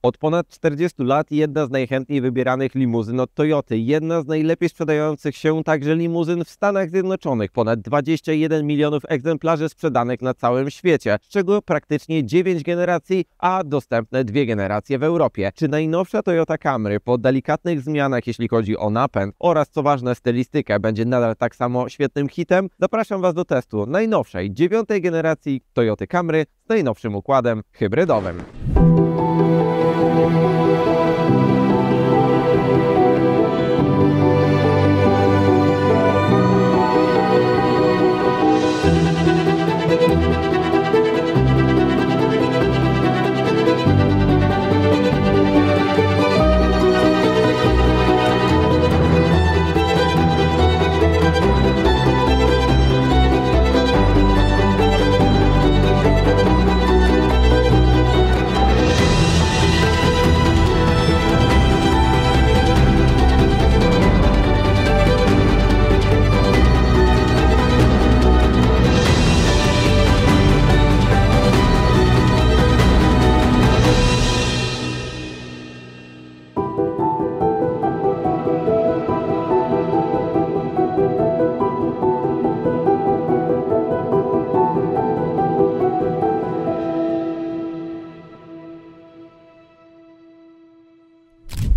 Od ponad 40 lat jedna z najchętniej wybieranych limuzyn od Toyoty, jedna z najlepiej sprzedających się także limuzyn w Stanach Zjednoczonych, ponad 21 milionów egzemplarzy sprzedanych na całym świecie, z czego praktycznie 9 generacji, a dostępne 2 generacje w Europie. Czy najnowsza Toyota Camry po delikatnych zmianach, jeśli chodzi o napęd oraz, co ważne, stylistykę, będzie nadal tak samo świetnym hitem? Zapraszam Was do testu najnowszej, 9. generacji Toyoty Camry z najnowszym układem hybrydowym.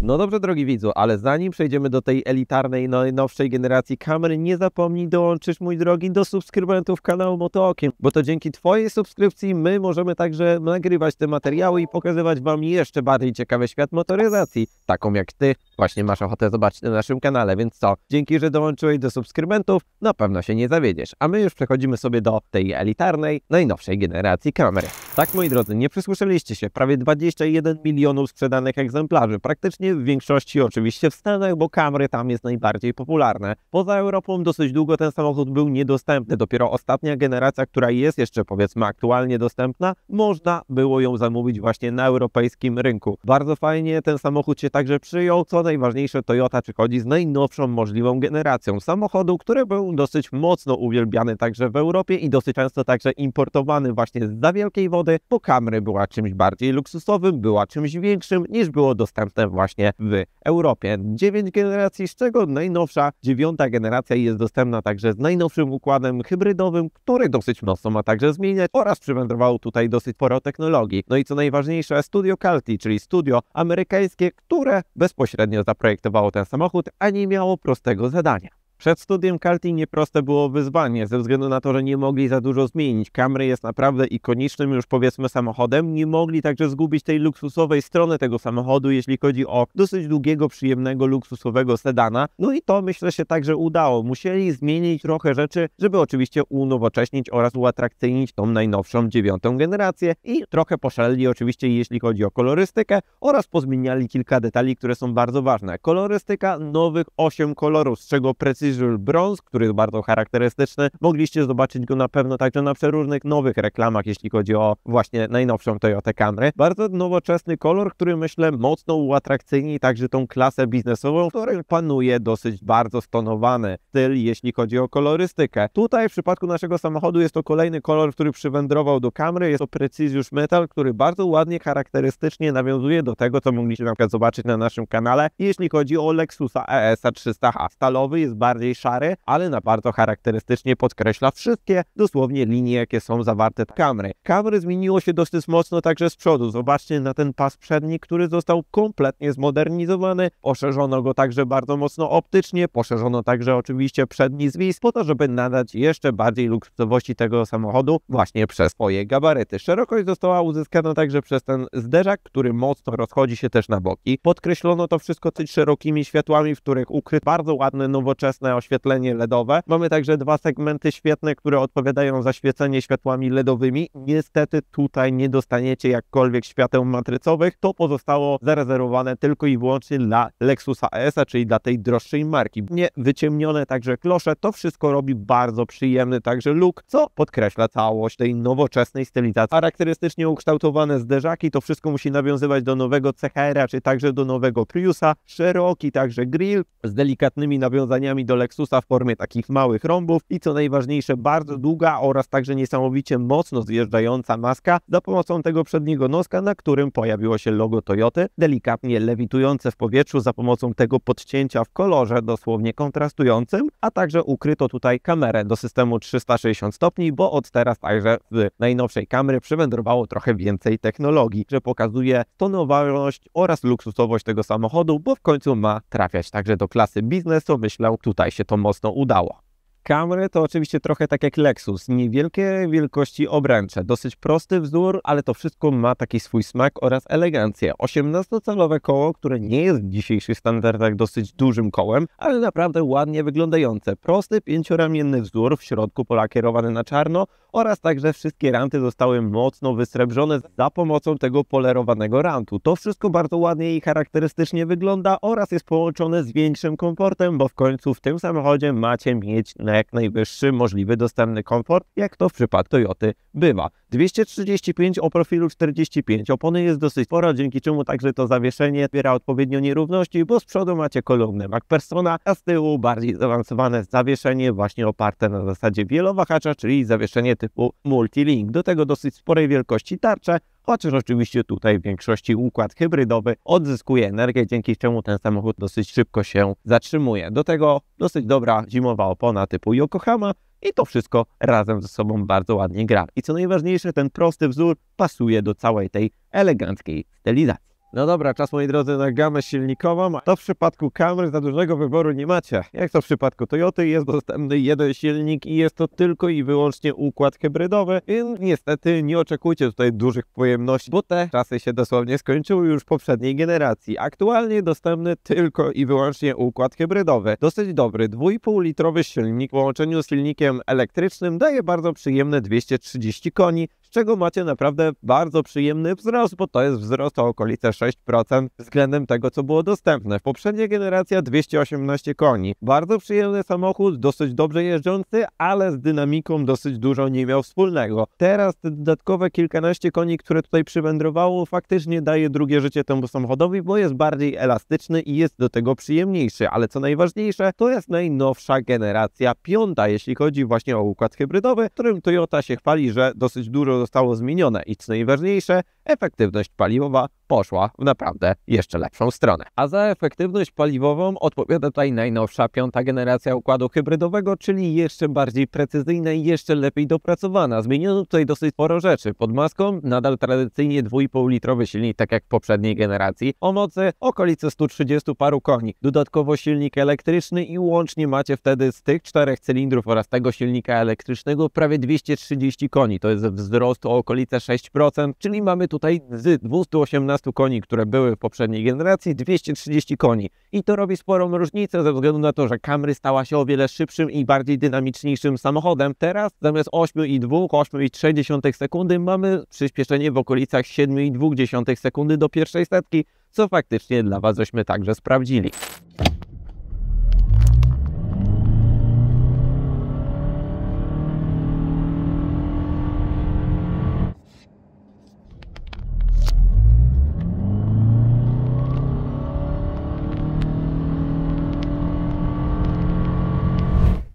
No dobrze, drogi widzu, ale zanim przejdziemy do tej elitarnej, najnowszej generacji Camry, nie zapomnij dołączyć, mój drogi, do subskrybentów kanału Motookiem, bo to dzięki Twojej subskrypcji my możemy także nagrywać te materiały i pokazywać Wam jeszcze bardziej ciekawy świat motoryzacji, taką jak Ty właśnie masz ochotę zobaczyć na naszym kanale, więc co? Dzięki, że dołączyłeś do subskrybentów, na pewno się nie zawiedziesz, a my już przechodzimy sobie do tej elitarnej, najnowszej generacji Camry. Tak, moi drodzy, nie przysłyszeliście się, prawie 21 milionów sprzedanych egzemplarzy, praktycznie w większości oczywiście w Stanach, bo Camry tam jest najbardziej popularne. Poza Europą dosyć długo ten samochód był niedostępny. Dopiero ostatnia generacja, która jest jeszcze, powiedzmy, aktualnie dostępna, można było ją zamówić właśnie na europejskim rynku. Bardzo fajnie ten samochód się także przyjął. Co najważniejsze, Toyota przychodzi z najnowszą możliwą generacją samochodu, który był dosyć mocno uwielbiany także w Europie i dosyć często także importowany właśnie zza wielkiej wody, bo Camry była czymś bardziej luksusowym, była czymś większym niż było dostępne właśnie w Europie. 9 generacji, z czego najnowsza, 9. generacja jest dostępna także z najnowszym układem hybrydowym, który dosyć mocno ma także zmieniać oraz przywędrowało tutaj dosyć sporo technologii. No i co najważniejsze, studio Calty, czyli studio amerykańskie, które bezpośrednio zaprojektowało ten samochód, a nie miało prostego zadania. Przed studiem Calty nieproste było wyzwanie, ze względu na to, że nie mogli za dużo zmienić. Camry jest naprawdę ikonicznym już, powiedzmy, samochodem. Nie mogli także zgubić tej luksusowej strony tego samochodu, jeśli chodzi o dosyć długiego, przyjemnego, luksusowego sedana. No i to, myślę, się także udało. Musieli zmienić trochę rzeczy, żeby oczywiście unowocześnić oraz uatrakcyjnić tą najnowszą 9. generację i trochę poszaleli oczywiście, jeśli chodzi o kolorystykę oraz pozmieniali kilka detali, które są bardzo ważne. Kolorystyka nowych 8 kolorów, z czego Precision Bronze, który jest bardzo charakterystyczny. Mogliście zobaczyć go na pewno także na przeróżnych nowych reklamach, jeśli chodzi o właśnie najnowszą Toyotę Camry. Bardzo nowoczesny kolor, który, myślę, mocno uatrakcyjni także tą klasę biznesową, w której panuje dosyć bardzo stonowany styl, jeśli chodzi o kolorystykę. Tutaj w przypadku naszego samochodu jest to kolejny kolor, który przywędrował do Camry. Jest to Precision Metal, który bardzo ładnie, charakterystycznie nawiązuje do tego, co mogliście na przykład zobaczyć na naszym kanale, jeśli chodzi o Lexusa ES 300H. Stalowy jest bardziej szary, ale na bardzo charakterystycznie podkreśla wszystkie dosłownie linie, jakie są zawarte w Camry. Camry zmieniło się dosyć mocno także z przodu. Zobaczcie na ten pas przedni, który został kompletnie zmodernizowany. Poszerzono go także bardzo mocno optycznie, poszerzono także oczywiście przedni zwis, po to, żeby nadać jeszcze bardziej luksusowości tego samochodu właśnie przez swoje gabaryty. Szerokość została uzyskana także przez ten zderzak, który mocno rozchodzi się też na boki. Podkreślono to wszystko tymi szerokimi światłami, w których ukryto bardzo ładne, nowoczesne oświetlenie LEDowe. Mamy także 2 segmenty świetne, które odpowiadają za świecenie światłami LEDowymi. Niestety tutaj nie dostaniecie jakkolwiek świateł matrycowych. To pozostało zarezerwowane tylko i wyłącznie dla Lexusa ES-a, czyli dla tej droższej marki. Nie wyciemnione także klosze. To wszystko robi bardzo przyjemny także look, co podkreśla całość tej nowoczesnej stylizacji. Charakterystycznie ukształtowane zderzaki, to wszystko musi nawiązywać do nowego CHR-a, czy także do nowego Priusa. Szeroki także grill z delikatnymi nawiązaniami do Lexusa w formie takich małych rąbów i co najważniejsze bardzo długa oraz także niesamowicie mocno zjeżdżająca maska za pomocą tego przedniego noska, na którym pojawiło się logo Toyoty, delikatnie lewitujące w powietrzu za pomocą tego podcięcia w kolorze dosłownie kontrastującym, a także ukryto tutaj kamerę do systemu 360 stopni, bo od teraz także w najnowszej kamery przywędrowało trochę więcej technologii, że pokazuje tonowalność oraz luksusowość tego samochodu, bo w końcu ma trafiać także do klasy biznesu. Myślę, tutaj się to mocno udało. Camry to oczywiście trochę tak jak Lexus, niewielkie wielkości obręcze, dosyć prosty wzór, ale to wszystko ma taki swój smak oraz elegancję. 18-calowe koło, które nie jest w dzisiejszych standardach dosyć dużym kołem, ale naprawdę ładnie wyglądające. Prosty, 5-ramienny wzór, w środku polakierowany na czarno oraz także wszystkie ranty zostały mocno wysrebrzone za pomocą tego polerowanego rantu. To wszystko bardzo ładnie i charakterystycznie wygląda oraz jest połączone z większym komfortem, bo w końcu w tym samochodzie macie mieć na jak najwyższy możliwy dostępny komfort, jak to w przypadku Toyoty bywa. 235 o profilu 45, opony jest dosyć sporo, dzięki czemu także to zawieszenie zbiera odpowiednio nierówności, bo z przodu macie kolumnę McPhersona, a z tyłu bardziej zaawansowane zawieszenie właśnie oparte na zasadzie wielowahacza, czyli zawieszenie typu multilink. Do tego dosyć sporej wielkości tarcze, chociaż oczywiście tutaj w większości układ hybrydowy odzyskuje energię, dzięki czemu ten samochód dosyć szybko się zatrzymuje. Do tego dosyć dobra zimowa opona typu Yokohama i to wszystko razem ze sobą bardzo ładnie gra. I co najważniejsze, ten prosty wzór pasuje do całej tej eleganckiej stylizacji. No dobra, czas moi drodzy na gamę silnikową. To w przypadku Camry za dużego wyboru nie macie. Jak to w przypadku Toyoty jest dostępny jeden silnik i jest to tylko i wyłącznie układ hybrydowy, więc niestety nie oczekujcie tutaj dużych pojemności, bo te czasy się dosłownie skończyły już w poprzedniej generacji. Aktualnie dostępny tylko i wyłącznie układ hybrydowy. Dosyć dobry, 2,5-litrowy silnik w połączeniu z silnikiem elektrycznym daje bardzo przyjemne 230 koni, z czego macie naprawdę bardzo przyjemny wzrost, bo to jest wzrost o okolice 6% względem tego, co było dostępne. W poprzedniej generacja 218 koni. Bardzo przyjemny samochód, dosyć dobrze jeżdżący, ale z dynamiką dosyć dużo nie miał wspólnego. Teraz te dodatkowe kilkanaście koni, które tutaj przywędrowało, faktycznie daje drugie życie temu samochodowi, bo jest bardziej elastyczny i jest do tego przyjemniejszy. Ale co najważniejsze, to jest najnowsza generacja, 5, jeśli chodzi właśnie o układ hybrydowy, którym Toyota się chwali, że dosyć dużo zostało zmienione i co najważniejsze, efektywność paliwowa poszła w naprawdę jeszcze lepszą stronę. A za efektywność paliwową odpowiada tutaj najnowsza 5. generacja układu hybrydowego, czyli jeszcze bardziej precyzyjna i jeszcze lepiej dopracowana. Zmieniono tutaj dosyć sporo rzeczy. Pod maską nadal tradycyjnie 2,5-litrowy silnik, tak jak w poprzedniej generacji, o mocy okolice 130 paru koni. Dodatkowo silnik elektryczny i łącznie macie wtedy z tych 4 cylindrów oraz tego silnika elektrycznego prawie 230 koni. To jest wzrost o okolice 6%, czyli mamy tutaj z 218 koni, które były w poprzedniej generacji, 230 koni. I to robi sporą różnicę ze względu na to, że Camry stała się o wiele szybszym i bardziej dynamiczniejszym samochodem. Teraz zamiast 8,2, 8,3 sekundy mamy przyspieszenie w okolicach 7,2 sekundy do pierwszej setki, co faktycznie dla Was żeśmy także sprawdzili.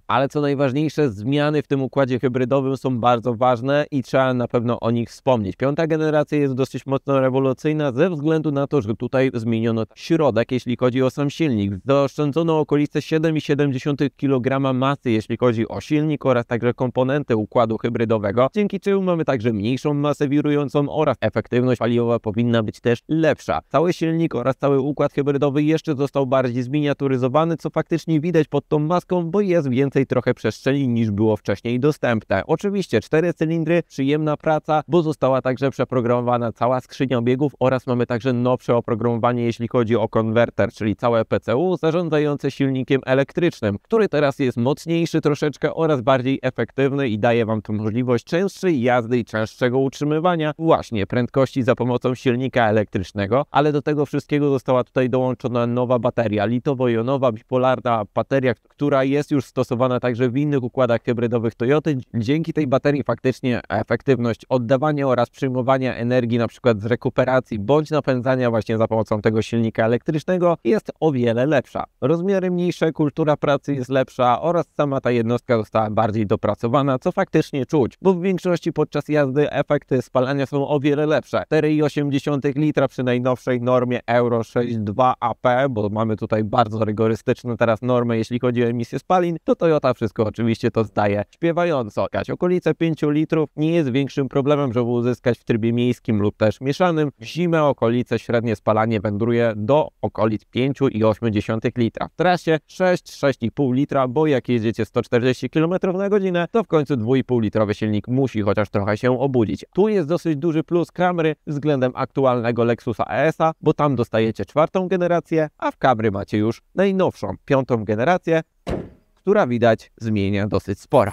Ale co najważniejsze, zmiany w tym układzie hybrydowym są bardzo ważne i trzeba na pewno o nich wspomnieć. 5. generacja jest dosyć mocno rewolucyjna ze względu na to, że tutaj zmieniono środek, jeśli chodzi o sam silnik. Zaoszczędzono okolice 7,7 kg masy, jeśli chodzi o silnik oraz także komponenty układu hybrydowego, dzięki czemu mamy także mniejszą masę wirującą oraz efektywność paliwowa powinna być też lepsza. Cały silnik oraz cały układ hybrydowy jeszcze został bardziej zminiaturyzowany, co faktycznie widać pod tą maską, bo jest więcej trochę przestrzeni niż było wcześniej dostępne. Oczywiście 4 cylindry, przyjemna praca, bo została także przeprogramowana cała skrzynia biegów oraz mamy także nowsze oprogramowanie, jeśli chodzi o konwerter, czyli całe PCU zarządzające silnikiem elektrycznym, który teraz jest mocniejszy troszeczkę oraz bardziej efektywny i daje Wam tu możliwość częstszej jazdy i częstszego utrzymywania właśnie prędkości za pomocą silnika elektrycznego, ale do tego wszystkiego została tutaj dołączona nowa bateria, litowo-jonowa, bipolarna bateria, która jest już stosowana wykorzystywana także w innych układach hybrydowych Toyoty. Dzięki tej baterii faktycznie efektywność oddawania oraz przyjmowania energii na przykład z rekuperacji bądź napędzania właśnie za pomocą tego silnika elektrycznego jest o wiele lepsza. Rozmiary mniejsze, kultura pracy jest lepsza oraz sama ta jednostka została bardziej dopracowana, co faktycznie czuć, bo w większości podczas jazdy efekty spalania są o wiele lepsze. 4,8 litra przy najnowszej normie Euro 6.2 AP, bo mamy tutaj bardzo rygorystyczną teraz normę, jeśli chodzi o emisję spalin, to Toyota wszystko oczywiście to zdaje śpiewająco. Okolice 5 litrów nie jest większym problemem, żeby uzyskać w trybie miejskim lub też mieszanym. W zimę okolice średnie spalanie wędruje do okolic 5,8 litra. W trasie 6-6,5 litra, bo jak jedziecie 140 km na godzinę, to w końcu 2,5-litrowy silnik musi chociaż trochę się obudzić. Tu jest dosyć duży plus Camry względem aktualnego Lexusa ES-a, bo tam dostajecie 4. generację, a w Camry macie już najnowszą 5. generację, która widać zmienia dosyć sporo.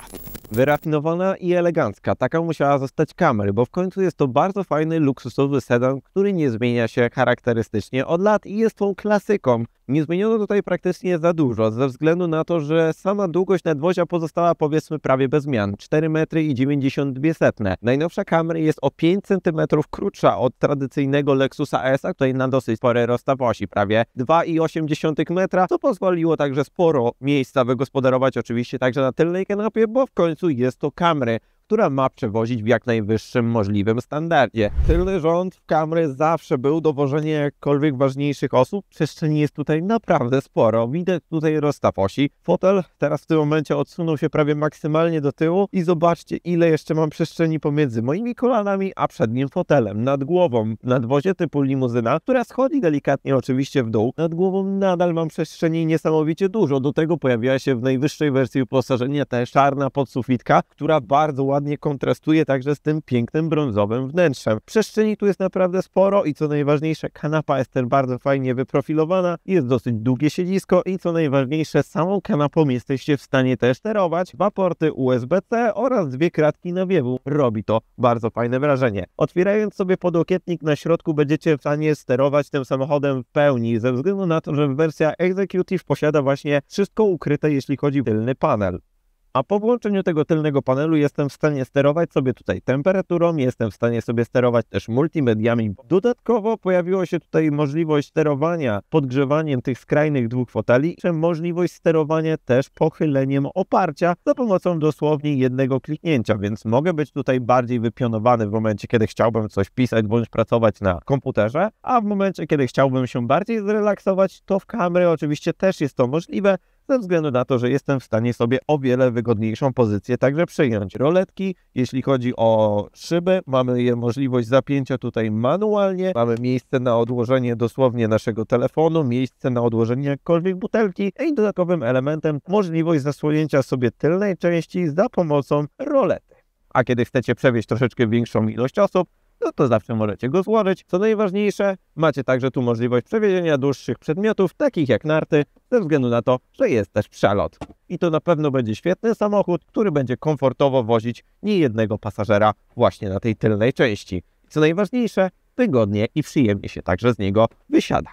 Wyrafinowana i elegancka, taka musiała zostać Camry, bo w końcu jest to bardzo fajny, luksusowy sedan, który nie zmienia się charakterystycznie od lat i jest tą klasyką. Nie zmieniono tutaj praktycznie za dużo, ze względu na to, że sama długość nadwozia pozostała powiedzmy prawie bez zmian, 4,92 m. Najnowsza Camry jest o 5 cm krótsza od tradycyjnego Lexusa ES-a, tutaj na dosyć spory rozstaw osi, prawie 2,8 m, co pozwoliło także sporo miejsca wygospodarować oczywiście także na tylnej kanapie, bo w końcu jest to Camry, która ma przewozić w jak najwyższym możliwym standardzie. Tylny rząd w Camry zawsze był do wożenia jakkolwiek ważniejszych osób. Przestrzeni jest tutaj naprawdę sporo. Widać tutaj rozstaw osi. Fotel teraz w tym momencie odsunął się prawie maksymalnie do tyłu i zobaczcie, ile jeszcze mam przestrzeni pomiędzy moimi kolanami a przednim fotelem. Nad głową w nadwozie typu limuzyna, która schodzi delikatnie oczywiście w dół. Nad głową nadal mam przestrzeni niesamowicie dużo. Do tego pojawiła się w najwyższej wersji uposażenia ta czarna podsufitka, która bardzo ładnie kontrastuje także z tym pięknym brązowym wnętrzem. Przestrzeni tu jest naprawdę sporo i co najważniejsze, kanapa jest też bardzo fajnie wyprofilowana, jest dosyć długie siedzisko i co najważniejsze, samą kanapą jesteście w stanie też sterować. 2 porty USB-C oraz 2 kratki nawiewu. Robi to bardzo fajne wrażenie. Otwierając sobie podłokietnik na środku będziecie w stanie sterować tym samochodem w pełni, ze względu na to, że wersja Executive posiada właśnie wszystko ukryte, jeśli chodzi o tylny panel. A po włączeniu tego tylnego panelu jestem w stanie sterować sobie tutaj temperaturą, jestem w stanie sobie sterować też multimediami. Dodatkowo pojawiła się tutaj możliwość sterowania podgrzewaniem tych skrajnych 2 foteli, czy możliwość sterowania też pochyleniem oparcia za pomocą dosłownie jednego kliknięcia, więc mogę być tutaj bardziej wypionowany w momencie, kiedy chciałbym coś pisać bądź pracować na komputerze, a w momencie, kiedy chciałbym się bardziej zrelaksować, to w Camry oczywiście też jest to możliwe, ze względu na to, że jestem w stanie sobie o wiele wygodniejszą pozycję także przyjąć. Roletki, jeśli chodzi o szyby, mamy możliwość zapięcia tutaj manualnie, mamy miejsce na odłożenie dosłownie naszego telefonu, miejsce na odłożenie jakkolwiek butelki i dodatkowym elementem możliwość zasłonięcia sobie tylnej części za pomocą rolety. A kiedy chcecie przewieźć troszeczkę większą ilość osób, no to zawsze możecie go złożyć. Co najważniejsze, macie także tu możliwość przewiezienia dłuższych przedmiotów, takich jak narty, ze względu na to, że jest też przelot. I to na pewno będzie świetny samochód, który będzie komfortowo wozić niejednego pasażera właśnie na tej tylnej części. Co najważniejsze, wygodnie i przyjemnie się także z niego wysiada.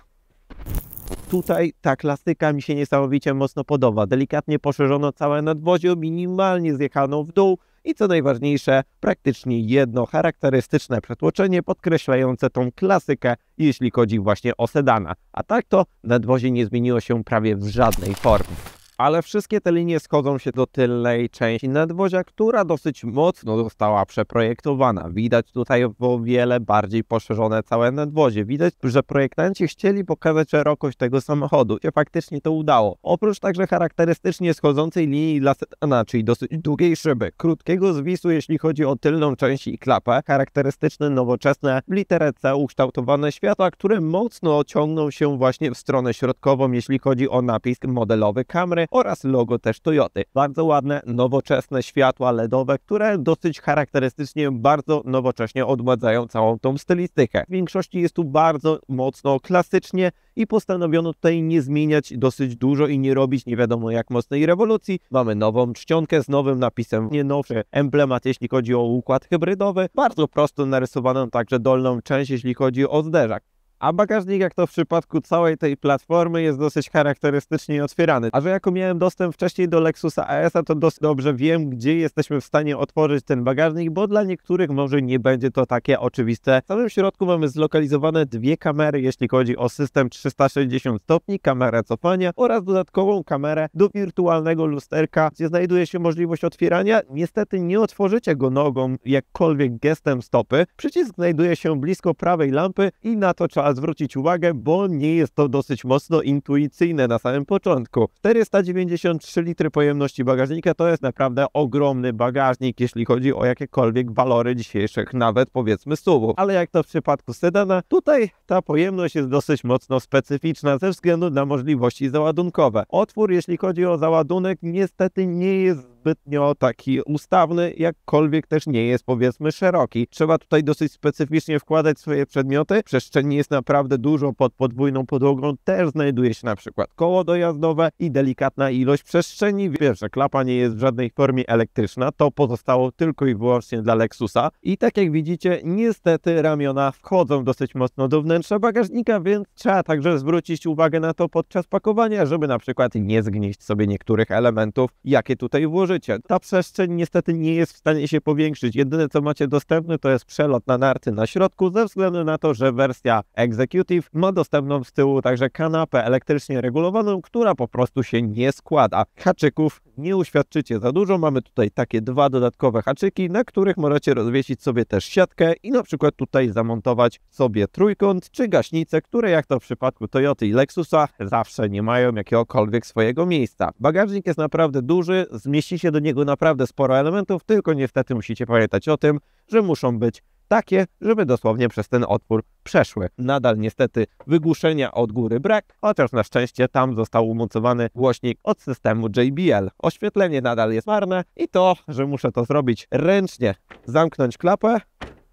Tutaj ta klasyka mi się niesamowicie mocno podoba. Delikatnie poszerzono całe nadwozie, minimalnie zjechano w dół i co najważniejsze, praktycznie jedno charakterystyczne przetłoczenie podkreślające tą klasykę, jeśli chodzi właśnie o sedana. A tak to nadwozie nie zmieniło się prawie w żadnej formie. Ale wszystkie te linie schodzą się do tylnej części nadwozia, która dosyć mocno została przeprojektowana. Widać tutaj o wiele bardziej poszerzone całe nadwozie. Widać, że projektanci chcieli pokazać szerokość tego samochodu. I faktycznie to udało. Oprócz także charakterystycznie schodzącej linii dla sedana, czyli dosyć długiej szyby, krótkiego zwisu, jeśli chodzi o tylną część i klapę, charakterystyczne, nowoczesne, w literę C ukształtowane światła, które mocno ciągną się właśnie w stronę środkową, jeśli chodzi o napis modelowy Camry, oraz logo też Toyoty. Bardzo ładne, nowoczesne światła LEDowe, które dosyć charakterystycznie, bardzo nowocześnie odmładzają całą tą stylistykę. W większości jest tu bardzo mocno klasycznie i postanowiono tutaj nie zmieniać dosyć dużo i nie robić nie wiadomo jak mocnej rewolucji. Mamy nową czcionkę z nowym napisem, nie nowszy emblemat, jeśli chodzi o układ hybrydowy. Bardzo prosto narysowaną także dolną część, jeśli chodzi o zderzak. A bagażnik, jak to w przypadku całej tej platformy, jest dosyć charakterystycznie otwierany. A że jako miałem dostęp wcześniej do Lexusa ES-a, to dosyć dobrze wiem, gdzie jesteśmy w stanie otworzyć ten bagażnik, bo dla niektórych może nie będzie to takie oczywiste. W samym środku mamy zlokalizowane dwie kamery, jeśli chodzi o system 360 stopni, kamerę cofania oraz dodatkową kamerę do wirtualnego lusterka, gdzie znajduje się możliwość otwierania. Niestety nie otworzycie go nogą, jakkolwiek gestem stopy. Przycisk znajduje się blisko prawej lampy i na to trzeba zwrócić uwagę, bo nie jest to dosyć mocno intuicyjne na samym początku. 493 litry pojemności bagażnika to jest naprawdę ogromny bagażnik, jeśli chodzi o jakiekolwiek walory dzisiejszych, nawet powiedzmy SUV-ów. Ale jak to w przypadku sedana, tutaj ta pojemność jest dosyć mocno specyficzna ze względu na możliwości załadunkowe. Otwór, jeśli chodzi o załadunek, niestety nie jest zbytnio taki ustawny, jakkolwiek też nie jest, powiedzmy, szeroki. Trzeba tutaj dosyć specyficznie wkładać swoje przedmioty. Przestrzeni jest naprawdę dużo, pod podwójną podłogą też znajduje się na przykład koło dojazdowe i delikatna ilość przestrzeni. Pierwsza klapa nie jest w żadnej formie elektryczna, to pozostało tylko i wyłącznie dla Lexusa. I tak jak widzicie, niestety ramiona wchodzą dosyć mocno do wnętrza bagażnika, więc trzeba także zwrócić uwagę na to podczas pakowania, żeby na przykład nie zgnieść sobie niektórych elementów, jakie tutaj włożycie. Ta przestrzeń niestety nie jest w stanie się powiększyć. Jedyne co macie dostępne to jest przelot na narty na środku, ze względu na to, że wersja Executive ma dostępną z tyłu także kanapę elektrycznie regulowaną, która po prostu się nie składa. Haczyków nie uświadczycie za dużo. Mamy tutaj takie dwa dodatkowe haczyki, na których możecie rozwiesić sobie też siatkę i na przykład tutaj zamontować sobie trójkąt czy gaśnicę, które jak to w przypadku Toyoty i Lexusa zawsze nie mają jakiegokolwiek swojego miejsca. Bagażnik jest naprawdę duży, zmieści się do niego naprawdę sporo elementów, tylko niestety musicie pamiętać o tym, że muszą być takie, żeby dosłownie przez ten otwór przeszły. Nadal niestety wygłuszenia od góry brak, chociaż na szczęście tam został umocowany głośnik od systemu JBL. Oświetlenie nadal jest marne i to, że muszę to zrobić ręcznie, zamknąć klapę,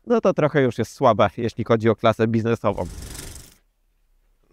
no to trochę już jest słabe, jeśli chodzi o klasę biznesową.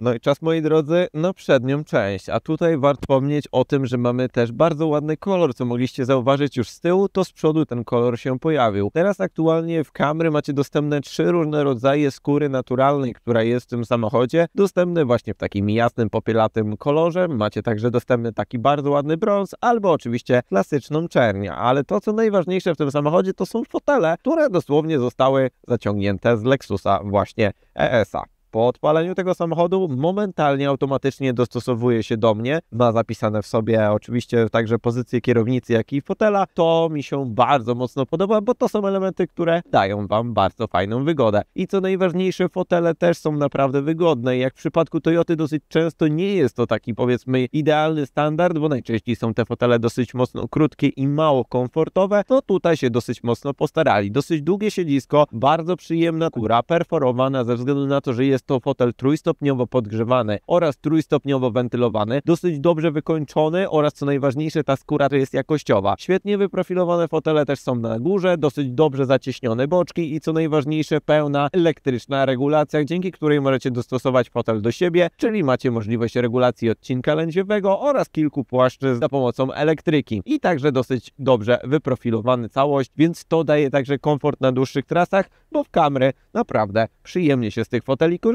No i czas, moi drodzy, na przednią część, a tutaj warto wspomnieć o tym, że mamy też bardzo ładny kolor, co mogliście zauważyć już z tyłu, to z przodu ten kolor się pojawił. Teraz aktualnie w Camry macie dostępne 3 różne rodzaje skóry naturalnej, która jest w tym samochodzie, dostępny właśnie w takim jasnym, popielatym kolorze, macie także dostępny taki bardzo ładny brąz, albo oczywiście klasyczną czernię, ale to co najważniejsze w tym samochodzie to są fotele, które dosłownie zostały zaciągnięte z Lexusa właśnie ES-a. Po odpaleniu tego samochodu momentalnie automatycznie dostosowuje się do mnie. Ma zapisane w sobie oczywiście także pozycję kierownicy, jak i fotela. To mi się bardzo mocno podoba, bo to są elementy, które dają Wam bardzo fajną wygodę. I co najważniejsze, fotele też są naprawdę wygodne. Jak w przypadku Toyoty dosyć często nie jest to taki, powiedzmy, idealny standard, bo najczęściej są te fotele dosyć mocno krótkie i mało komfortowe. To tutaj się dosyć mocno postarali. Dosyć długie siedzisko, bardzo przyjemna skóra, perforowana ze względu na to, że jest to fotel trójstopniowo podgrzewany oraz trójstopniowo wentylowany, dosyć dobrze wykończony oraz co najważniejsze, ta skóra to jest jakościowa. Świetnie wyprofilowane fotele też są na górze, dosyć dobrze zacieśnione boczki i co najważniejsze, pełna elektryczna regulacja, dzięki której możecie dostosować fotel do siebie, czyli macie możliwość regulacji odcinka lędźwiowego oraz kilku płaszczyzn za pomocą elektryki. I także dosyć dobrze wyprofilowany całość, więc to daje także komfort na dłuższych trasach, bo w Camry naprawdę przyjemnie się z tych foteli korzysta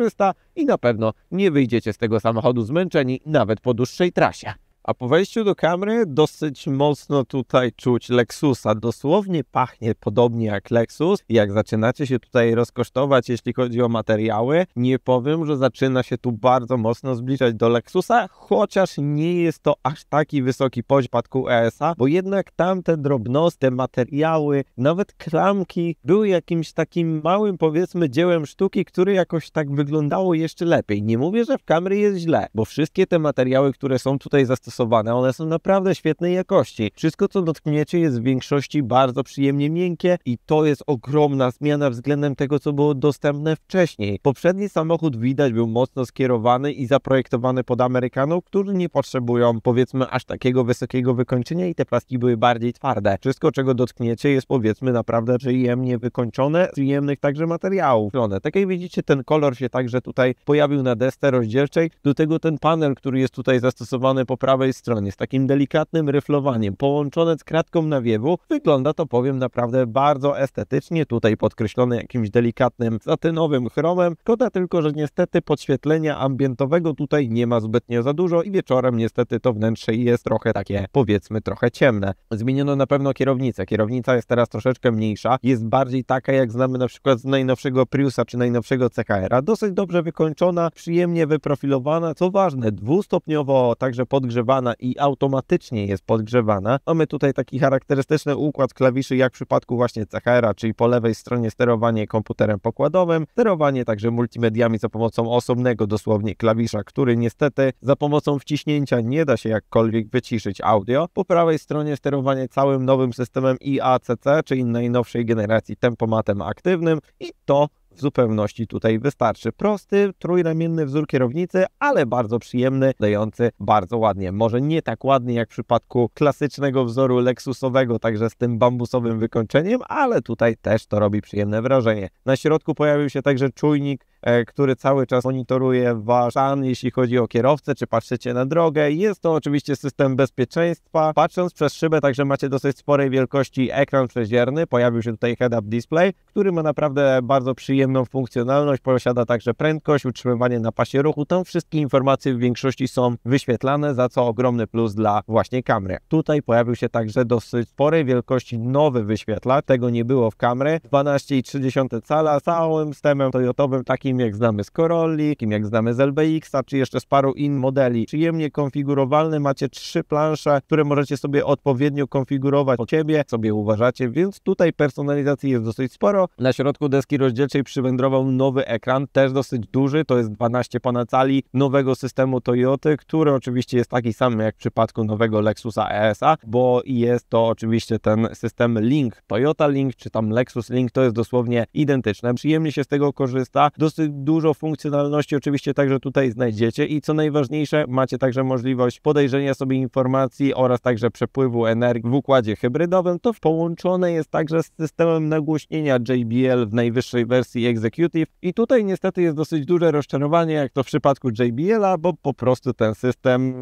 i na pewno nie wyjdziecie z tego samochodu zmęczeni nawet po dłuższej trasie. A po wejściu do Camry dosyć mocno tutaj czuć Lexusa. Dosłownie pachnie podobnie jak Lexus. Jak zaczynacie się tutaj rozkosztować, jeśli chodzi o materiały, nie powiem, że zaczyna się tu bardzo mocno zbliżać do Lexusa, chociaż nie jest to aż taki wysoki poziom w przypadku ES-a, bo jednak tamte drobnoste materiały, nawet klamki, były jakimś takim małym, powiedzmy, dziełem sztuki, które jakoś tak wyglądało jeszcze lepiej. Nie mówię, że w Camry jest źle, bo wszystkie te materiały, które są tutaj zastosowane, one są naprawdę świetnej jakości. Wszystko co dotkniecie jest w większości bardzo przyjemnie miękkie i to jest ogromna zmiana względem tego co było dostępne wcześniej. Poprzedni samochód widać był mocno skierowany i zaprojektowany pod Amerykanów, którzy nie potrzebują powiedzmy aż takiego wysokiego wykończenia i te plaski były bardziej twarde. Wszystko czego dotkniecie jest powiedzmy naprawdę przyjemnie wykończone, z przyjemnych także materiałów. Tak jak widzicie ten kolor się także tutaj pojawił na desce rozdzielczej, do tego ten panel, który jest tutaj zastosowany po prawej prawej stronie z takim delikatnym ryflowaniem połączone z kratką nawiewu, wygląda to, powiem, naprawdę bardzo estetycznie, tutaj podkreślone jakimś delikatnym satynowym chromem, szkoda tylko, że niestety podświetlenia ambientowego tutaj nie ma zbytnio za dużo i wieczorem niestety to wnętrze jest trochę takie, powiedzmy, trochę ciemne. Zmieniono na pewno kierownicę. Kierownica jest teraz troszeczkę mniejsza, jest bardziej taka, jak znamy na przykład z najnowszego Priusa czy najnowszego CHR-a. Dosyć dobrze wykończona, przyjemnie wyprofilowana, co ważne, dwustopniowo także podgrzewana i automatycznie jest podgrzewana. Mamy tutaj taki charakterystyczny układ klawiszy jak w przypadku właśnie CHR-a, czyli po lewej stronie sterowanie komputerem pokładowym, sterowanie także multimediami za pomocą osobnego dosłownie klawisza, który niestety za pomocą wciśnięcia nie da się jakkolwiek wyciszyć audio. Po prawej stronie sterowanie całym nowym systemem IACC, czyli najnowszej generacji tempomatem aktywnym i to w zupełności tutaj wystarczy. Prosty, trójramienny wzór kierownicy, ale bardzo przyjemny, dający bardzo ładnie. Może nie tak ładnie jak w przypadku klasycznego wzoru lexusowego, także z tym bambusowym wykończeniem, ale tutaj też to robi przyjemne wrażenie. Na środku pojawił się także czujnik, który cały czas monitoruje wasz stan, jeśli chodzi o kierowcę, czy patrzycie na drogę. Jest to oczywiście system bezpieczeństwa. Patrząc przez szybę, także macie dosyć sporej wielkości ekran przezierny. Pojawił się tutaj head-up display, który ma naprawdę bardzo przyjemną funkcjonalność. Posiada także prędkość, utrzymywanie na pasie ruchu. Tam wszystkie informacje w większości są wyświetlane, za co ogromny plus dla właśnie Camry. Tutaj pojawił się także dosyć sporej wielkości nowy wyświetlacz. Tego nie było w Camry. 12,3 cala z całym systemem toyotowym, takim jak znamy z Corolli, takim jak znamy z LBX-a, czy jeszcze z paru innych modeli. Przyjemnie konfigurowalny, macie 3 plansze, które możecie sobie odpowiednio konfigurować po siebie, sobie uważacie, więc tutaj personalizacji jest dosyć sporo. Na środku deski rozdzielczej przywędrował nowy ekran, też dosyć duży, to jest 12 ponad cali nowego systemu Toyoty, który oczywiście jest taki sam jak w przypadku nowego Lexusa ES-a, bo jest to oczywiście ten system Link. Toyota Link, czy tam Lexus Link, to jest dosłownie identyczne. Przyjemnie się z tego korzysta, dosyć dużo funkcjonalności oczywiście także tutaj znajdziecie i co najważniejsze, macie także możliwość podejrzenia sobie informacji oraz także przepływu energii w układzie hybrydowym. To połączone jest także z systemem nagłośnienia JBL w najwyższej wersji Executive i tutaj niestety jest dosyć duże rozczarowanie, jak to w przypadku JBL-a, bo po prostu ten system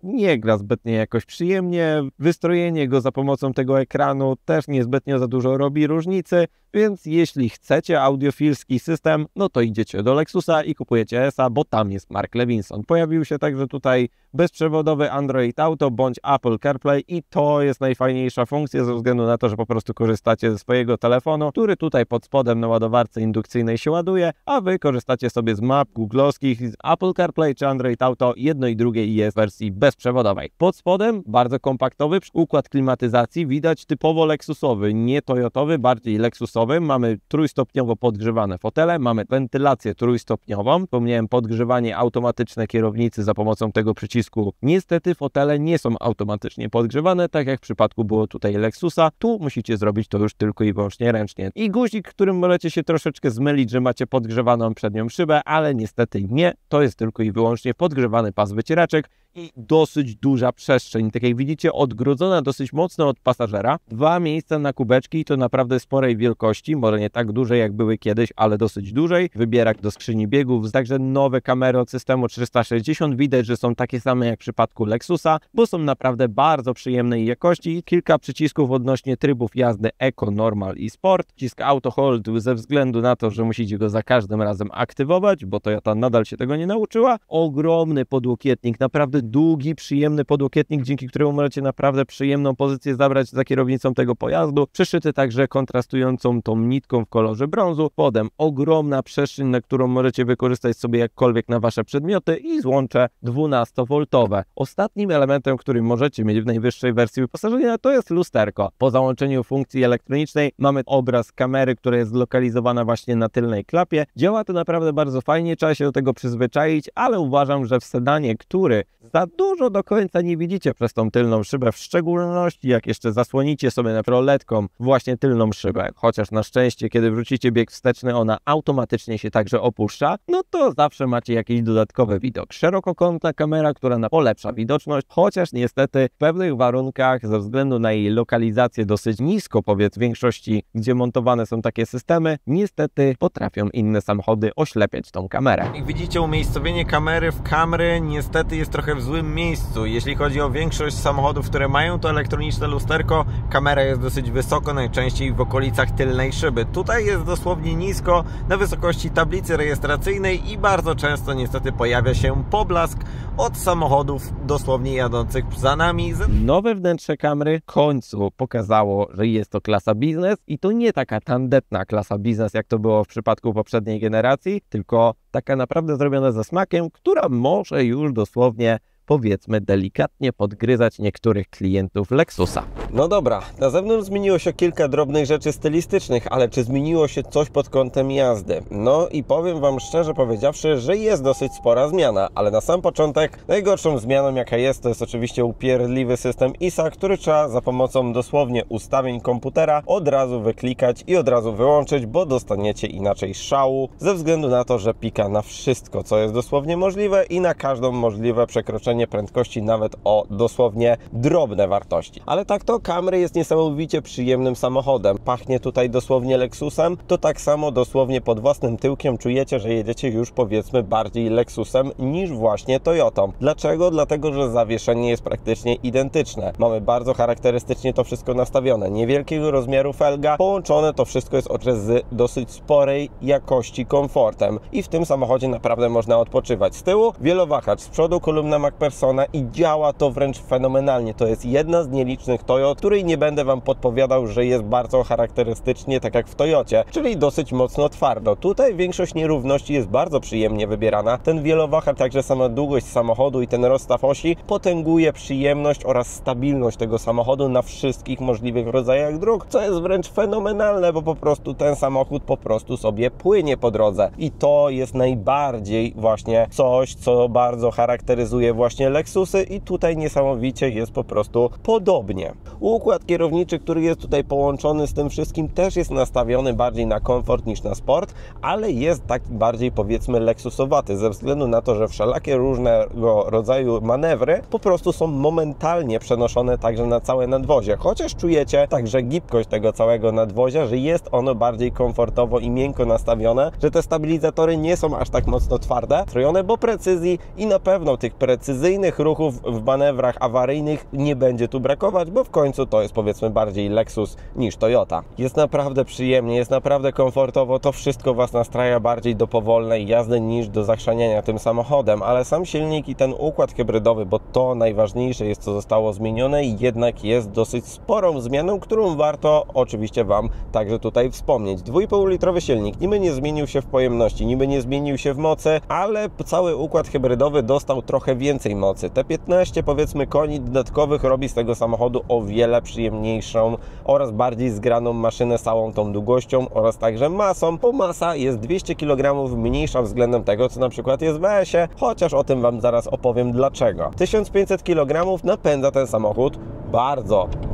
nie gra zbytnio jakoś przyjemnie. Wystrojenie go za pomocą tego ekranu też niezbytnio za dużo robi różnicy, więc jeśli chcecie audiofilski system, no to idziecie do Lexusa i kupujecie ES-a, bo tam jest Mark Levinson. Pojawił się także tutaj bezprzewodowy Android Auto bądź Apple CarPlay i to jest najfajniejsza funkcja ze względu na to, że po prostu korzystacie ze swojego telefonu, który tutaj pod spodem na ładowarce indukcyjnej się ładuje, a wy korzystacie sobie z map googlowskich, z Apple CarPlay czy Android Auto. Jedno i drugie jest w wersji bezprzewodowej. Pod spodem bardzo kompaktowy układ klimatyzacji, widać typowo lexusowy, nie toyotowy, bardziej lexusowy. Mamy trójstopniowo podgrzewane fotele, mamy wentylację trójstopniową, wspomniałem podgrzewanie automatyczne kierownicy za pomocą tego przycisku. Niestety fotele nie są automatycznie podgrzewane, tak jak w przypadku było tutaj Lexusa. Tu musicie zrobić to już tylko i wyłącznie ręcznie. I guzik, którym możecie się troszeczkę zmylić, że macie podgrzewaną przednią szybę, ale niestety nie. To jest tylko i wyłącznie podgrzewany pas wycieraczek i dosyć duża przestrzeń. Tak jak widzicie, odgrodzona dosyć mocno od pasażera. 2 miejsca na kubeczki, to naprawdę sporej wielkości, może nie tak dużej jak były kiedyś, ale dosyć dużej. Wybierak do skrzyni biegów, także nowe kamery od systemu 360. Widać, że są takie same jak w przypadku Lexusa, bo są naprawdę bardzo przyjemnej jakości. Kilka przycisków odnośnie trybów jazdy Eco, Normal i Sport. Przycisk Auto Hold ze względu na to, że musicie go za każdym razem aktywować, bo Toyota nadal się tego nie nauczyła. Ogromny podłokietnik, naprawdę długi, przyjemny podłokietnik, dzięki któremu możecie naprawdę przyjemną pozycję zabrać za kierownicą tego pojazdu. Przeszyty także kontrastującą tą nitką w kolorze brązu. Potem ogromna przestrzeń, na którą możecie wykorzystać sobie jakkolwiek na wasze przedmioty i złącze 12V. Ostatnim elementem, który możecie mieć w najwyższej wersji wyposażenia, to jest lusterko. Po załączeniu funkcji elektronicznej mamy obraz kamery, która jest zlokalizowana właśnie na tylnej klapie. Działa to naprawdę bardzo fajnie, trzeba się do tego przyzwyczaić, ale uważam, że w sedanie, który za dużo do końca nie widzicie przez tą tylną szybę, w szczególności jak jeszcze zasłonicie sobie na proletką właśnie tylną szybę, chociaż na szczęście, kiedy wrzucicie bieg wsteczny, ona automatycznie się także opuszcza, no to zawsze macie jakiś dodatkowy widok. Szerokokątna kamera, która polepsza widoczność, chociaż niestety w pewnych warunkach, ze względu na jej lokalizację dosyć nisko, powiedz w większości, gdzie montowane są takie systemy, niestety potrafią inne samochody oślepiać tą kamerę. Jak widzicie, umiejscowienie kamery w Camry niestety jest trochę w złym miejscu. Jeśli chodzi o większość samochodów, które mają to elektroniczne lusterko, kamera jest dosyć wysoko, najczęściej w okolicach tylnej szyby. Tutaj jest dosłownie nisko, na wysokości tablicy rejestracyjnej i bardzo często niestety pojawia się poblask od samochodów dosłownie jadących za nami. Nowe wnętrze kamery w końcu pokazało, że jest to klasa biznes i to nie taka tandetna klasa biznes, jak to było w przypadku poprzedniej generacji, tylko taka naprawdę zrobiona ze smakiem, która może już dosłownie, powiedzmy, delikatnie podgryzać niektórych klientów Lexusa. No dobra, na zewnątrz zmieniło się kilka drobnych rzeczy stylistycznych, ale czy zmieniło się coś pod kątem jazdy? No i powiem Wam szczerze powiedziawszy, że jest dosyć spora zmiana, ale na sam początek najgorszą zmianą jaka jest, to jest oczywiście upierdliwy system ISA, który trzeba za pomocą dosłownie ustawień komputera od razu wyklikać i od razu wyłączyć, bo dostaniecie inaczej szału, ze względu na to, że pika na wszystko, co jest dosłownie możliwe i na każdą możliwe przekroczenie prędkości, nawet o dosłownie drobne wartości. Ale tak to Camry jest niesamowicie przyjemnym samochodem. Pachnie tutaj dosłownie Lexusem, to tak samo dosłownie pod własnym tyłkiem czujecie, że jedziecie już powiedzmy bardziej Lexusem niż właśnie Toyotą. Dlaczego? Dlatego, że zawieszenie jest praktycznie identyczne. Mamy bardzo charakterystycznie to wszystko nastawione. Niewielkiego rozmiaru felga, połączone to wszystko jest z dosyć sporej jakości komfortem. I w tym samochodzie naprawdę można odpoczywać. Z tyłu wielowahacz, z przodu kolumna MacPhersona i działa to wręcz fenomenalnie. To jest jedna z nielicznych Toyot, której nie będę Wam podpowiadał, że jest bardzo charakterystycznie tak jak w Toyocie, czyli dosyć mocno twardo. Tutaj większość nierówności jest bardzo przyjemnie wybierana. Ten wielowahacz, także sama długość samochodu i ten rozstaw osi potęguje przyjemność oraz stabilność tego samochodu na wszystkich możliwych rodzajach dróg, co jest wręcz fenomenalne, bo po prostu ten samochód po prostu sobie płynie po drodze. I to jest najbardziej właśnie coś, co bardzo charakteryzuje właśnie Lexusy i tutaj niesamowicie jest po prostu podobnie. Układ kierowniczy, który jest tutaj połączony z tym wszystkim, też jest nastawiony bardziej na komfort niż na sport, ale jest taki bardziej powiedzmy Lexusowaty, ze względu na to, że wszelakie różnego rodzaju manewry po prostu są momentalnie przenoszone także na całe nadwozie, chociaż czujecie także gibkość tego całego nadwozia, że jest ono bardziej komfortowo i miękko nastawione, że te stabilizatory nie są aż tak mocno twarde, strojone, bo precyzji i na pewno tych precyzyjnych ruchów w manewrach awaryjnych nie będzie tu brakować, bo w końcu to jest powiedzmy bardziej Lexus niż Toyota. Jest naprawdę przyjemnie, jest naprawdę komfortowo, to wszystko Was nastraja bardziej do powolnej jazdy niż do zachrzaniania tym samochodem, ale sam silnik i ten układ hybrydowy, bo to najważniejsze jest, co zostało zmienione i jednak jest dosyć sporą zmianą, którą warto oczywiście Wam także tutaj wspomnieć. 2,5-litrowy silnik niby nie zmienił się w pojemności, niby nie zmienił się w mocy, ale cały układ hybrydowy dostał trochę więcej mocy. Te 15 powiedzmy koni dodatkowych robi z tego samochodu o wiele przyjemniejszą oraz bardziej zgraną maszynę z całą tą długością oraz także masą, bo masa jest 200 kg mniejsza względem tego, co na przykład jest w ES-ie, chociaż o tym Wam zaraz opowiem dlaczego. 1500 kg napędza ten samochód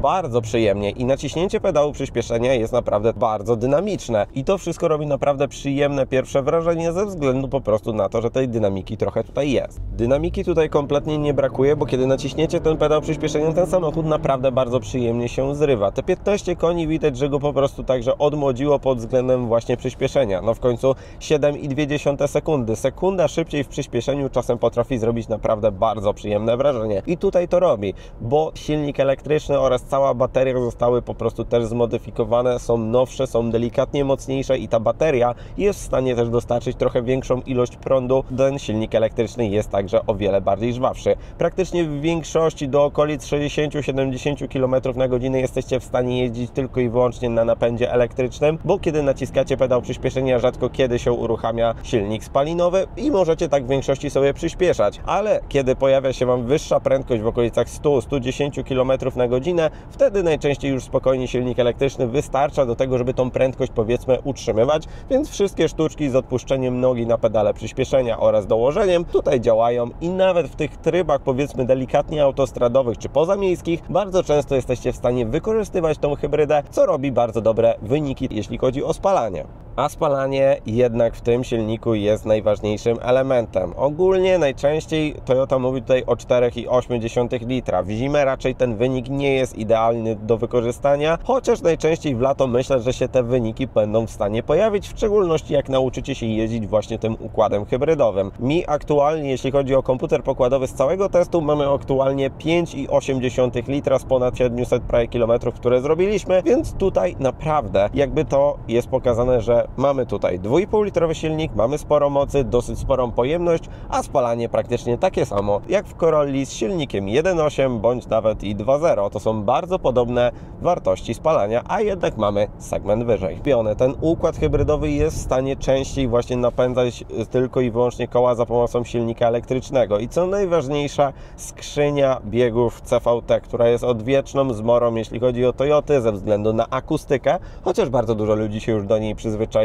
bardzo przyjemnie i naciśnięcie pedału przyspieszenia jest naprawdę bardzo dynamiczne i to wszystko robi naprawdę przyjemne pierwsze wrażenie ze względu po prostu na to, że tej dynamiki trochę tutaj jest. Dynamiki tutaj kompletnie nie brakuje, bo kiedy naciśniecie ten pedał przyspieszenia, ten samochód naprawdę bardzo przyjemnie się zrywa. Te 15 koni widać, że go po prostu także odmłodziło pod względem właśnie przyspieszenia. No w końcu 7,2 sekundy. Sekunda szybciej w przyspieszeniu czasem potrafi zrobić naprawdę bardzo przyjemne wrażenie. I tutaj to robi, bo silnik elektryczny oraz cała bateria zostały po prostu też zmodyfikowane, są nowsze, są delikatnie mocniejsze i ta bateria jest w stanie też dostarczyć trochę większą ilość prądu. Ten silnik elektryczny jest także o wiele bardziej żwawszy. Praktycznie w większości do okolic 60-70 km na godzinę jesteście w stanie jeździć tylko i wyłącznie na napędzie elektrycznym, bo kiedy naciskacie pedał przyspieszenia, rzadko kiedy się uruchamia silnik spalinowy i możecie tak w większości sobie przyspieszać, ale kiedy pojawia się Wam wyższa prędkość w okolicach 100-110 km na godzinę, wtedy najczęściej już spokojnie silnik elektryczny wystarcza do tego, żeby tą prędkość powiedzmy utrzymywać, więc wszystkie sztuczki z odpuszczeniem nogi na pedale przyspieszenia oraz dołożeniem tutaj działają i nawet w tych trybach powiedzmy delikatnie autostradowych czy pozamiejskich bardzo często przez to jesteście w stanie wykorzystywać tą hybrydę, co robi bardzo dobre wyniki, jeśli chodzi o spalanie. A spalanie jednak w tym silniku jest najważniejszym elementem. Ogólnie najczęściej Toyota mówi tutaj o 4,8 litra. W zimę raczej ten wynik nie jest idealny do wykorzystania, chociaż najczęściej w lato myślę, że się te wyniki będą w stanie pojawić, w szczególności jak nauczycie się jeździć właśnie tym układem hybrydowym. Mi aktualnie, jeśli chodzi o komputer pokładowy z całego testu, mamy aktualnie 5,8 litra z ponad 700 prawie kilometrów, które zrobiliśmy, więc tutaj naprawdę jakby to jest pokazane, że mamy tutaj 2,5-litrowy silnik, mamy sporo mocy, dosyć sporą pojemność, a spalanie praktycznie takie samo jak w Corolli z silnikiem 1.8 bądź nawet i 2.0. To są bardzo podobne wartości spalania, a jednak mamy segment wyżej. Ten układ hybrydowy jest w stanie częściej właśnie napędzać tylko i wyłącznie koła za pomocą silnika elektrycznego. I co najważniejsze, skrzynia biegów CVT, która jest odwieczną zmorą, jeśli chodzi o Toyoty, ze względu na akustykę, chociaż bardzo dużo ludzi się już do niej przyzwyczaiło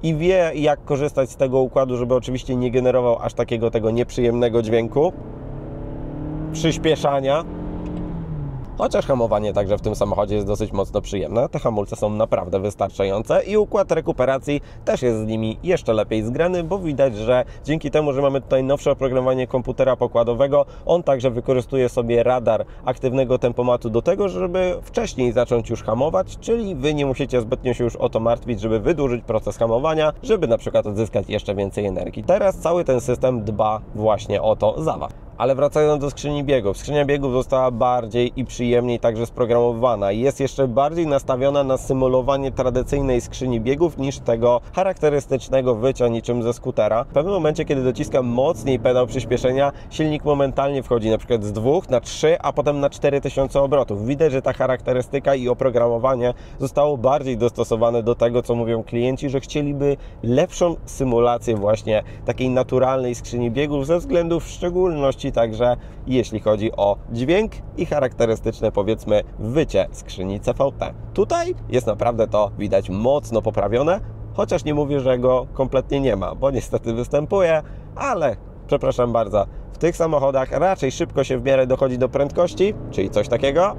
i wie, jak korzystać z tego układu, żeby oczywiście nie generował aż takiego tego nieprzyjemnego dźwięku przyspieszania. Chociaż hamowanie także w tym samochodzie jest dosyć mocno przyjemne. Te hamulce są naprawdę wystarczające i układ rekuperacji też jest z nimi jeszcze lepiej zgrany, bo widać, że dzięki temu, że mamy tutaj nowsze oprogramowanie komputera pokładowego, on także wykorzystuje sobie radar aktywnego tempomatu do tego, żeby wcześniej zacząć już hamować, czyli Wy nie musicie zbytnio się już o to martwić, żeby wydłużyć proces hamowania, żeby na przykład odzyskać jeszcze więcej energii. Teraz cały ten system dba właśnie o to za Was. Ale wracając do skrzyni biegów, skrzynia biegów została bardziej i przyjemniej także sprogramowana. Jest jeszcze bardziej nastawiona na symulowanie tradycyjnej skrzyni biegów niż tego charakterystycznego wycia niczym ze skutera. W pewnym momencie, kiedy dociskam mocniej pedał przyspieszenia, silnik momentalnie wchodzi na przykład z 2 na 3, a potem na 4000 obrotów. Widać, że ta charakterystyka i oprogramowanie zostało bardziej dostosowane do tego, co mówią klienci, że chcieliby lepszą symulację właśnie takiej naturalnej skrzyni biegów ze względów w szczególności także jeśli chodzi o dźwięk i charakterystyczne, powiedzmy, wycie skrzyni CVT. Tutaj jest naprawdę to widać mocno poprawione, chociaż nie mówię, że go kompletnie nie ma, bo niestety występuje, ale przepraszam bardzo, w tych samochodach raczej szybko się w miarę dochodzi do prędkości, czyli coś takiego,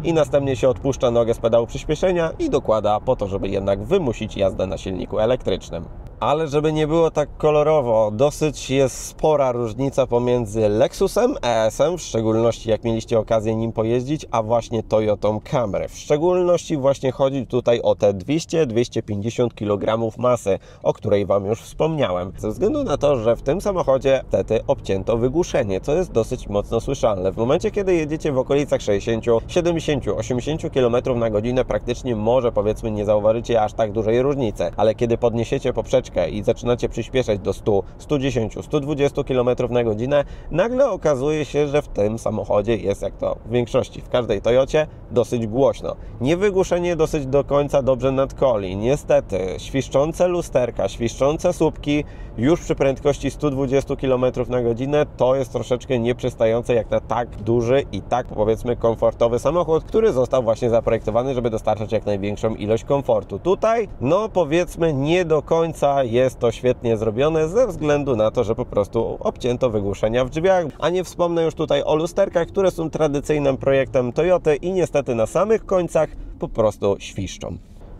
i następnie się odpuszcza nogę z pedału przyspieszenia i dokłada po to, żeby jednak wymusić jazdę na silniku elektrycznym. Ale żeby nie było tak kolorowo, dosyć jest spora różnica pomiędzy Lexusem ES-em, w szczególności jak mieliście okazję nim pojeździć, a właśnie Toyotą Camry. W szczególności właśnie chodzi tutaj o te 200-250 kg masy, o której Wam już wspomniałem. Ze względu na to, że w tym samochodzie niestety obcięto wygłuszenie, co jest dosyć mocno słyszalne. W momencie, kiedy jedziecie w okolicach 60, 70, 80 km na godzinę, praktycznie może, powiedzmy, nie zauważycie aż tak dużej różnicy, ale kiedy podniesiecie poprzeczkę i zaczynacie przyspieszać do 100, 110, 120 km na godzinę, nagle okazuje się, że w tym samochodzie jest, jak to w większości, w każdej Toyocie, dosyć głośno. Niewygłuszenie dosyć do końca dobrze nadkoli. Niestety, świszczące lusterka, świszczące słupki już przy prędkości 120 km na godzinę to jest troszeczkę nieprzystające jak na tak duży i tak, powiedzmy, komfortowy samochód, który został właśnie zaprojektowany, żeby dostarczać jak największą ilość komfortu. Tutaj, no powiedzmy, nie do końca jest to świetnie zrobione ze względu na to, że po prostu obcięto wygłuszenia w drzwiach, a nie wspomnę już tutaj o lusterkach, które są tradycyjnym projektem Toyoty i niestety na samych końcach po prostu świszczą.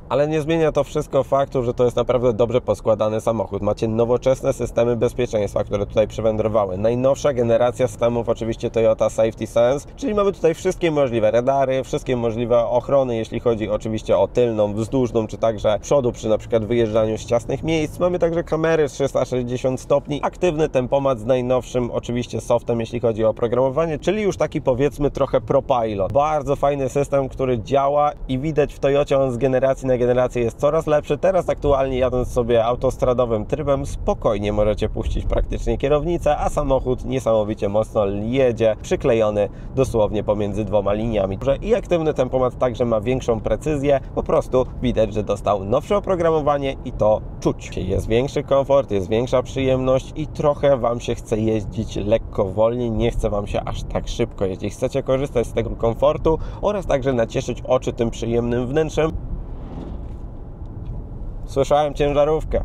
Ale nie zmienia to wszystko faktu, że to jest naprawdę dobrze poskładany samochód. Macie nowoczesne systemy bezpieczeństwa, które tutaj przywędrowały. Najnowsza generacja systemów oczywiście Toyota Safety Sense, czyli mamy tutaj wszystkie możliwe radary, wszystkie możliwe ochrony, jeśli chodzi oczywiście o tylną, wzdłużną, czy także przodu przy na przykład wyjeżdżaniu z ciasnych miejsc. Mamy także kamery 360 stopni, aktywny tempomat z najnowszym oczywiście softem, jeśli chodzi o oprogramowanie, czyli już taki, powiedzmy, trochę ProPilot. Bardzo fajny system, który działa i widać w Toyocie on z generacji na generację jest coraz lepszy. Teraz aktualnie jadąc sobie autostradowym trybem spokojnie możecie puścić praktycznie kierownicę, a samochód niesamowicie mocno jedzie, przyklejony dosłownie pomiędzy dwoma liniami. I aktywny tempomat także ma większą precyzję, po prostu widać, że dostał nowsze oprogramowanie i to czuć. Jest większy komfort, jest większa przyjemność i trochę Wam się chce jeździć lekko wolniej, nie chce Wam się aż tak szybko jeździć. Chcecie korzystać z tego komfortu oraz także nacieszyć oczy tym przyjemnym wnętrzem. Słyszałem ciężarówkę.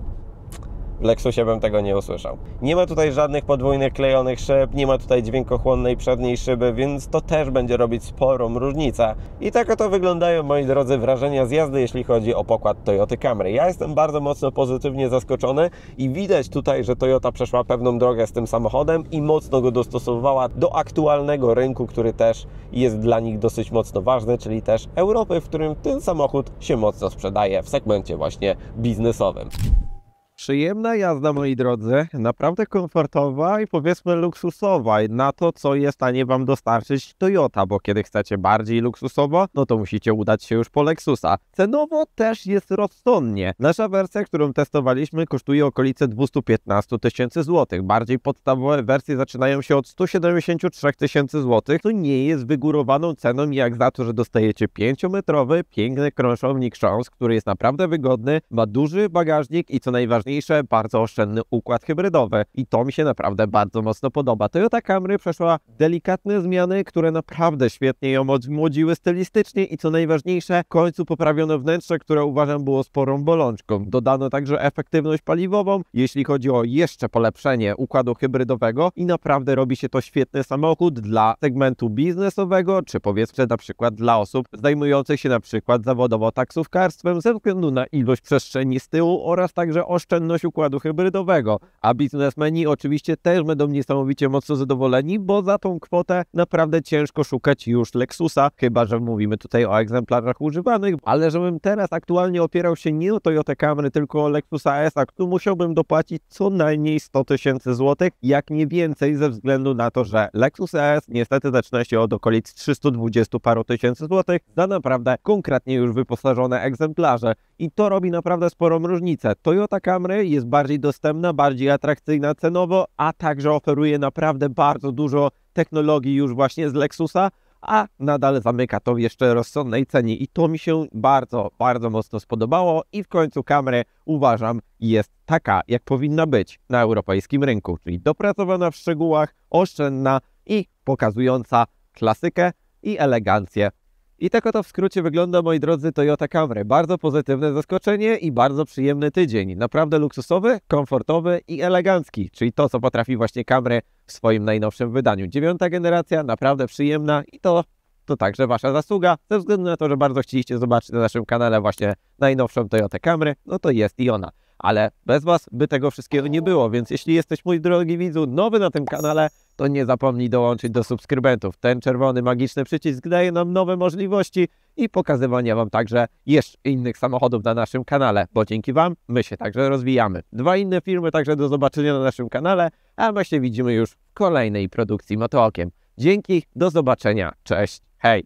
W Lexusie bym tego nie usłyszał. Nie ma tutaj żadnych podwójnych klejonych szyb, nie ma tutaj dźwiękochłonnej przedniej szyby, więc to też będzie robić sporą różnicę. I tak oto wyglądają, moi drodzy, wrażenia z jazdy, jeśli chodzi o pokład Toyoty Camry. Ja jestem bardzo mocno pozytywnie zaskoczony i widać tutaj, że Toyota przeszła pewną drogę z tym samochodem i mocno go dostosowała do aktualnego rynku, który też jest dla nich dosyć mocno ważny, czyli też Europy, w którym ten samochód się mocno sprzedaje w segmencie właśnie biznesowym. Przyjemna jazda, moi drodzy, naprawdę komfortowa i powiedzmy luksusowa na to, co jest w stanie Wam dostarczyć Toyota, bo kiedy chcecie bardziej luksusowo, no to musicie udać się już po Lexusa. Cenowo też jest rozsądnie. Nasza wersja, którą testowaliśmy, kosztuje okolice 215 000 złotych. Bardziej podstawowe wersje zaczynają się od 173 000 złotych, co nie jest wygórowaną ceną jak za to, że dostajecie 5-metrowy, piękny krążownik Szans, który jest naprawdę wygodny, ma duży bagażnik i co najważniejsze, bardzo oszczędny układ hybrydowy i to mi się naprawdę bardzo mocno podoba. Toyota Camry przeszła delikatne zmiany, które naprawdę świetnie ją odmłodziły stylistycznie i co najważniejsze, w końcu poprawiono wnętrze, które uważam było sporą bolączką. Dodano także efektywność paliwową, jeśli chodzi o jeszcze polepszenie układu hybrydowego i naprawdę robi się to świetny samochód dla segmentu biznesowego, czy powiedzmy na przykład dla osób zajmujących się na przykład zawodowo taksówkarstwem ze względu na ilość przestrzeni z tyłu oraz także oszczędność układu hybrydowego, a biznesmeni oczywiście też będą niesamowicie mocno zadowoleni, bo za tą kwotę naprawdę ciężko szukać już Lexusa, chyba że mówimy tutaj o egzemplarzach używanych, ale żebym teraz aktualnie opierał się nie o Toyota Camry, tylko o Lexusa S, tu musiałbym dopłacić co najmniej 100 000 złotych, jak nie więcej, ze względu na to, że Lexus S niestety zaczyna się od okolic 320 paru tysięcy złotych za naprawdę konkretnie już wyposażone egzemplarze i to robi naprawdę sporą różnicę. Toyota Camry jest bardziej dostępna, bardziej atrakcyjna cenowo, a także oferuje naprawdę bardzo dużo technologii już właśnie z Lexusa, a nadal zamyka to w jeszcze rozsądnej cenie i to mi się bardzo, bardzo mocno spodobało i w końcu Camry uważam jest taka, jak powinna być na europejskim rynku, czyli dopracowana w szczegółach, oszczędna i pokazująca klasykę i elegancję. I tak oto w skrócie wygląda, moi drodzy, Toyota Camry. Bardzo pozytywne zaskoczenie i bardzo przyjemny tydzień. Naprawdę luksusowy, komfortowy i elegancki, czyli to, co potrafi właśnie Camry w swoim najnowszym wydaniu. 9. generacja, naprawdę przyjemna i to także Wasza zasługa, ze względu na to, że bardzo chcieliście zobaczyć na naszym kanale właśnie najnowszą Toyota Camry, no to jest i ona. Ale bez Was by tego wszystkiego nie było, więc jeśli jesteś, mój drogi widzu, nowy na tym kanale, to nie zapomnij dołączyć do subskrybentów. Ten czerwony magiczny przycisk daje nam nowe możliwości i pokazywania Wam także jeszcze innych samochodów na naszym kanale, bo dzięki Wam my się także rozwijamy. 2 inne filmy także do zobaczenia na naszym kanale, a my się widzimy już w kolejnej produkcji Motookiem. Dzięki, do zobaczenia, cześć, hej!